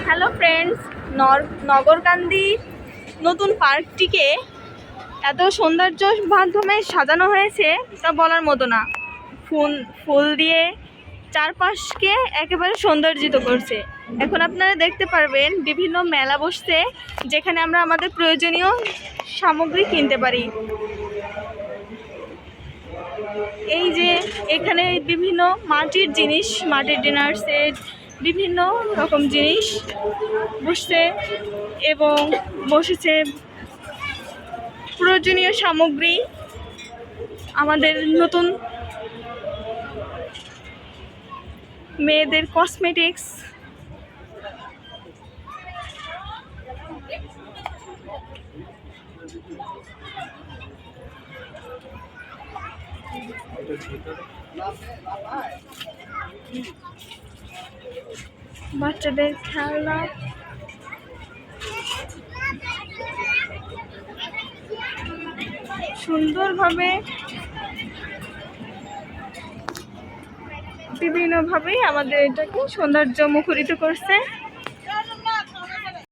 Hello friends, নগরকান্দি নতুন পার্কটিকে এত সৌন্দর্যের মাধ্যমে সাজানো হয়েছে তা বলার মতো না। ফুল দিয়ে চারপাশকে একেবারে সৌন্দর্যিত করছে। এখন আপনারা দেখতে পারবেন বিভিন্ন মেলা বসছে, যেখানে আমরা আমাদের প্রয়োজনীয় সামগ্রী কিনতে পারি। এই যে এখানে বিভিন্ন মাটির জিনিস, মাটির ডিনার সেট, বিভিন্ন রকম জিনিস বসছে এবং বসেছে প্রয়োজনীয় সামগ্রী, আমাদের নতুন মেয়েদের কসমেটিক্স, বাচ্চাদের খেলনা, সুন্দরভাবে বিভিন্নভাবেই আমাদের এটাকে সৌন্দর্য মুখরিত করছে।